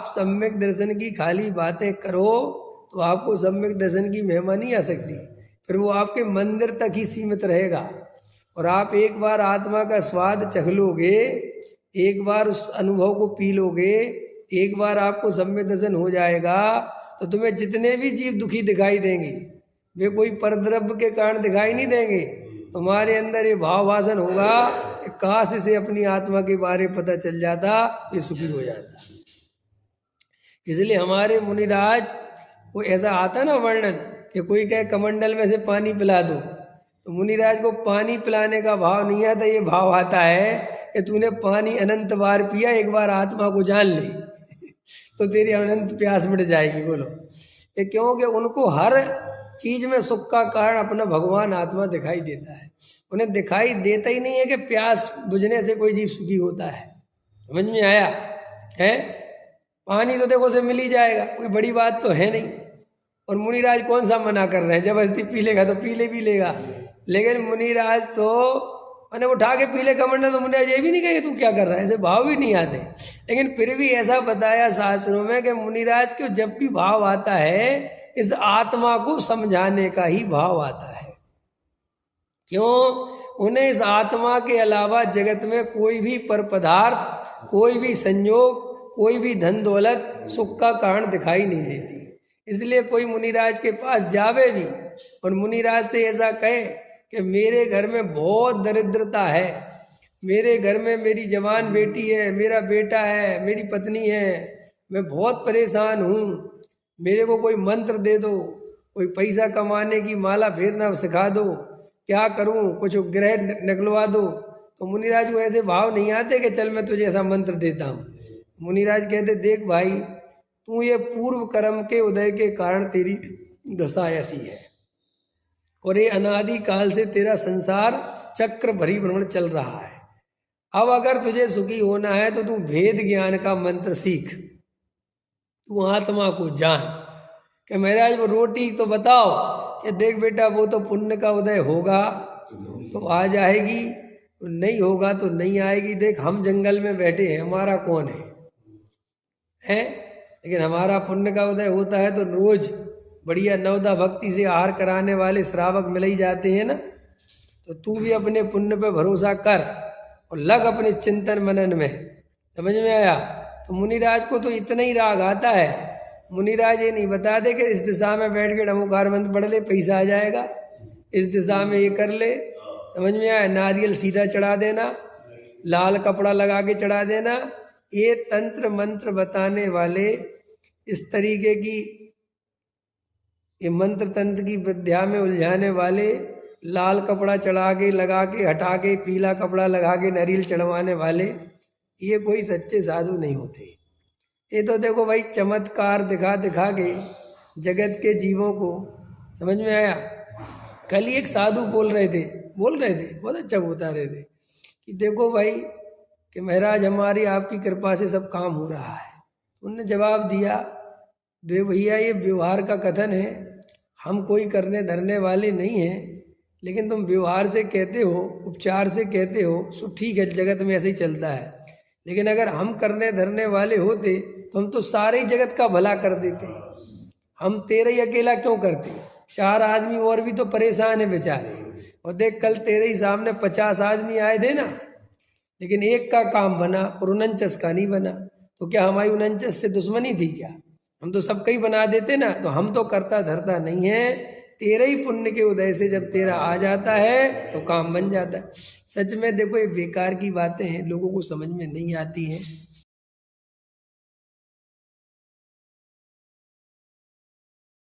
आप सम्यक दर्शन की खाली बातें करो तो आपको सम्यक दर्शन की महिमा नहीं आ सकती, फिर वो आपके मंदिर तक ही सीमित रहेगा। और आप एक बार आत्मा का स्वाद चख लोगे, एक बार उस अनुभव को पी लोगे, एक बार आपको सम्यक दर्शन हो जाएगा, तो तुम्हें जितने भी जीव दुखी दिखाई देंगे वे कोई परद्रव्य के कारण दिखाई नहीं देंगे। तुम्हारे अंदर ये भाव वासन होगा कि काश से अपनी आत्मा के बारे में पता चल जाता, ये सुखी हो जाता। इसलिए हमारे मुनिराज को ऐसा आता ना वर्णन कि कोई कहे कमंडल में से पानी पिला दो, तो मुनिराज को पानी पिलाने का भाव नहीं आता, ये भाव आता है कि तूने पानी अनंत बार पिया, एक बार आत्मा को जान ले तो तेरी अनंत प्यास मिट जाएगी। बोलो ये क्योंकि उनको हर चीज में सुख का कारण अपना भगवान आत्मा दिखाई देता है। उन्हें दिखाई देता ही नहीं है कि प्यास बुझने से कोई जीव सुखी होता है। समझ में आया है? पानी तो देखो से मिल ही जाएगा, कोई बड़ी बात तो है नहीं। और मुनिराज कौन सा मना कर रहे हैं, जबरदस्ती पी लेगा तो पी लेगा। लेकिन मुनिराज तो मैंने उठा के पी ले कमंडल, तो मुनिराज ये भी नहीं कहेंगे तू क्या कर रहा है, ऐसे भाव भी नहीं आते। लेकिन फिर भी ऐसा बताया शास्त्रों में कि मुनिराज को जब भी भाव आता है इस आत्मा को समझाने का ही भाव आता है। क्यों? उन्हें इस आत्मा के अलावा जगत में कोई भी पर पदार्थ, कोई भी संयोग, कोई भी धन दौलत सुख का कारण दिखाई नहीं देती। इसलिए कोई मुनिराज के पास जावे भी और मुनिराज से ऐसा कहे कि मेरे घर में बहुत दरिद्रता है, मेरे घर में मेरी जवान बेटी है, मेरा बेटा है, मेरी पत्नी है, मैं बहुत परेशान हूँ, मेरे को कोई मंत्र दे दो, कोई पैसा कमाने की माला फेरना सिखा दो, क्या करूँ, कुछ ग्रह निकलवा दो। तो मुनिराज को ऐसे भाव नहीं आते कि चल मैं तुझे ऐसा मंत्र देता हूँ। मुनिराज कहते देख भाई, तू ये पूर्व कर्म के उदय के कारण तेरी दशा ऐसी है और ये अनादि काल से तेरा संसार चक्र भरी भ्रमण चल रहा है। अब अगर तुझे सुखी होना है तो तू भेद ज्ञान का मंत्र सीख, तू आत्मा को जान कि महाराज वो रोटी तो बताओ कि देख बेटा वो तो पुण्य का उदय होगा तो आ जाएगी, तो नहीं होगा तो नहीं आएगी। देख हम जंगल में बैठे हैं, हमारा कौन है? लेकिन हमारा पुण्य का उदय होता है तो रोज बढ़िया नवदा भक्ति से आहार कराने वाले श्रावक मिल ही जाते हैं ना। तो तू भी अपने पुण्य पे भरोसा कर और लग अपने चिंतन मनन में। समझ में आया? तो मुनिराज को तो इतना ही राग आता है, मुनिराज ये नहीं बता दे कि इस दिशा में बैठ के नमोकार मंत्र पढ़ ले पैसा आ जाएगा, इस दिशा में ये कर ले। समझ में आया? नारियल सीधा चढ़ा देना, लाल कपड़ा लगा के चढ़ा देना। ये तंत्र मंत्र बताने वाले, इस तरीके की ये मंत्र तंत्र की विद्या में उलझाने वाले, लाल कपड़ा चढ़ा के लगा के हटा के पीला कपड़ा लगा के नारियल चढ़वाने वाले, ये कोई सच्चे साधु नहीं होते। ये तो देखो भाई चमत्कार दिखा दिखा के जगत के जीवों को। समझ में आया? कल ही एक साधु बोल रहे थे बहुत अच्छा बता रहे थे कि देखो भाई कि महाराज हमारी आपकी कृपा से सब काम हो रहा है। उनने जवाब दिया, बे भैया ये व्यवहार का कथन है, हम कोई करने धरने वाले नहीं हैं, लेकिन तुम व्यवहार से कहते हो, उपचार से कहते हो, सो ठीक है, जगत में ऐसे ही चलता है। लेकिन अगर हम करने धरने वाले होते तो हम तो सारे ही जगत का भला कर देते। हम तेरे ही अकेला क्यों करते? 4 आदमी और भी तो परेशान है बेचारे। और देख कल तेरे ही सामने 50 आदमी आए थे ना, लेकिन एक का काम बना और 49 का नहीं बना। तो क्या हमारी 49 से दुश्मनी थी क्या? हम तो सबका ही बना देते ना। तो हम तो करता धरता नहीं है, तेरे ही पुण्य के उदय से जब तेरा आ जाता है तो काम बन जाता है। सच में देखो ये बेकार की बातें हैं, लोगों को समझ में नहीं आती हैं।